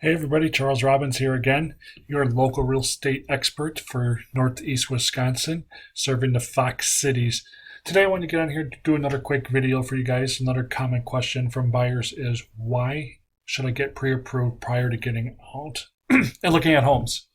Hey everybody, Charles Robbins here again, your local real estate expert for Northeast Wisconsin, serving the Fox cities. Today I want to get on here to do another quick video for you guys. Another common question from buyers is, why should I get pre-approved prior to getting out and looking at homes?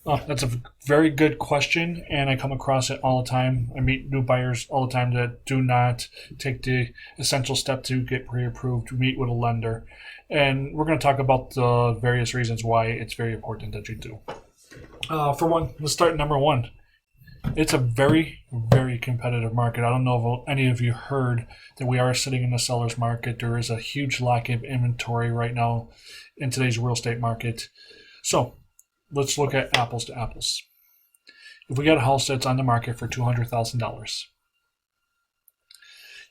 That's a very good question, and I come across it all the time. I meet new buyers all the time that do not take the essential step to get pre-approved, to meet with a lender. And we're going to talk about the various reasons why it's very important that you do. For one, let's start number one. It's a very, very competitive market. I don't know if any of you heard that we are sitting in the seller's market. There is a huge lack of inventory right now in today's real estate market. So let's look at apples to apples. If we got a house that's on the market for $200,000,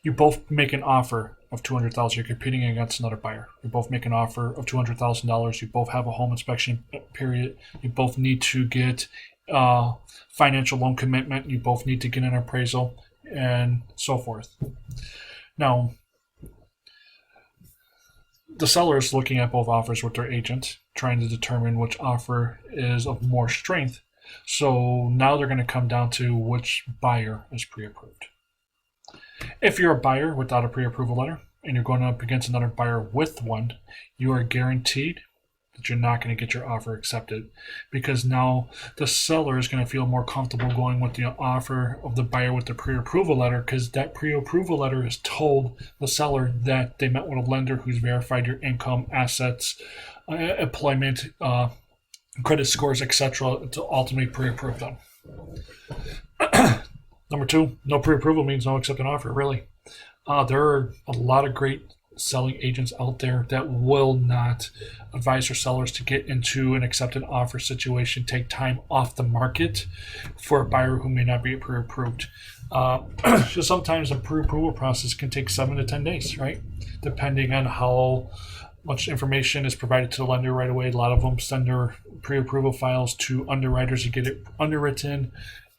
you both make an offer of $200,000. You're competing against another buyer. You both make an offer of $200,000. You both have a home inspection period. You both need to get financial loan commitment. You both need to get an appraisal and so forth. Now, the seller is looking at both offers with their agent, trying to determine which offer is of more strength. So now they're going to come down to which buyer is pre-approved. If you're a buyer without a pre-approval letter and you're going up against another buyer with one, you are guaranteed that you're not going to get your offer accepted, because now the seller is going to feel more comfortable going with the offer of the buyer with the pre-approval letter, because that pre-approval letter has told the seller that they met with a lender who's verified your income, assets, employment, credit scores, etc., to ultimately pre-approve them. Number two, no pre-approval means no accepted offer, really. There are a lot of great selling agents out there that will not advise their sellers to get into an accepted offer situation, take time off the market for a buyer who may not be pre-approved. So sometimes the pre-approval process can take 7 to 10 days, right? Depending on how much information is provided to the lender right away. A lot of them send their pre-approval files to underwriters to get it underwritten,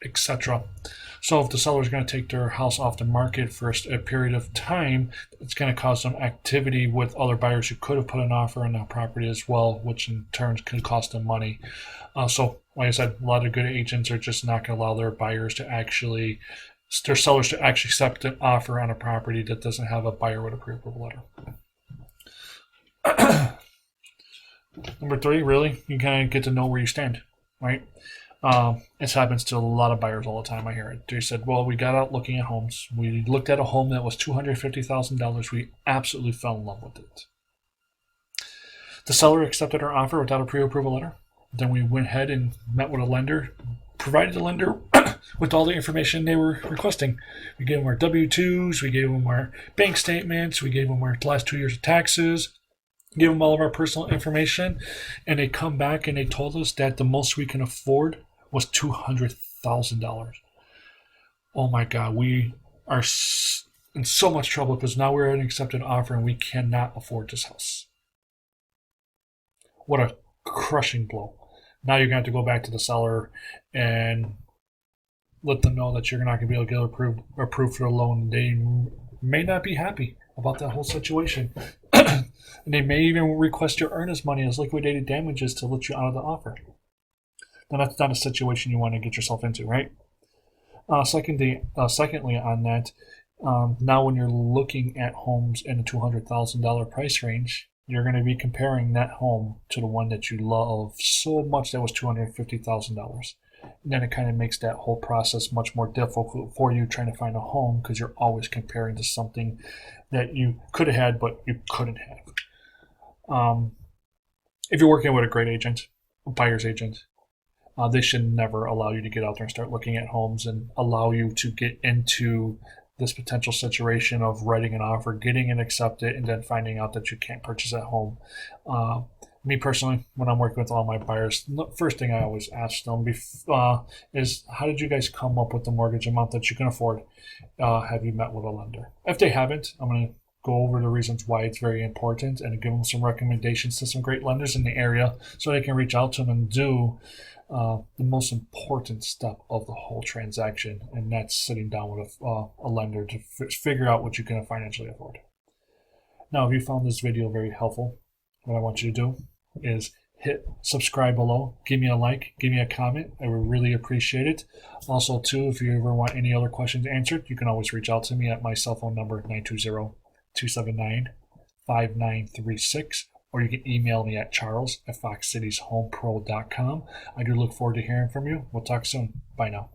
etc. So if the seller is going to take their house off the market for a period of time, it's going to cause some activity with other buyers who could have put an offer on that property as well, which in turn can cost them money. So like I said, a lot of good agents are just not going to allow their sellers to actually accept an offer on a property that doesn't have a buyer with a pre-approval letter. Number three, really, you kind of get to know where you stand, right? This happens to a lot of buyers all the time. I hear it. They said, well, we got out looking at homes. We looked at a home that was $250,000. We absolutely fell in love with it. The seller accepted our offer without a pre-approval letter. Then we went ahead and met with a lender, provided the lender with all the information they were requesting. We gave them our W-2s, we gave them our bank statements, we gave them our last 2 years of taxes, give them all of our personal information, and they come back and they told us that the most we can afford was $200,000. Oh my God, we are in so much trouble because now we're at an accepted offer and we cannot afford this house. What a crushing blow. Now you're going to have to go back to the seller and let them know that you're not going to be able to get approved for a loan. They may not be happy about that whole situation. And they may even request your earnest money as liquidated damages to let you out of the offer. Now, that's not a situation you want to get yourself into, right? Secondly, on that, now when you're looking at homes in the $200,000 price range, you're going to be comparing that home to the one that you love so much that was $250,000. And then it kind of makes that whole process much more difficult for you trying to find a home, because you're always comparing to something that you could have had but you couldn't have. If you're working with a great agent, a buyer's agent, they should never allow you to get out there and start looking at homes and allow you to get into this potential situation of writing an offer, getting it accepted, and then finding out that you can't purchase that home. Me personally, when I'm working with all my buyers, the first thing I always ask them is, how did you guys come up with the mortgage amount that you can afford? Have you met with a lender? If they haven't, I'm going to go over the reasons why it's very important and give them some recommendations to some great lenders in the area so they can reach out to them and do the most important step of the whole transaction, and that's sitting down with a lender to figure out what you can financially afford. Now, if you found this video very helpful, what I want you to do is hit subscribe below. Give me a like. Give me a comment. I would really appreciate it. Also, too, if you ever want any other questions answered, you can always reach out to me at my cell phone number, 920-279-5936. Or you can email me at charles@foxcityshomepro.com. I do look forward to hearing from you. We'll talk soon. Bye now.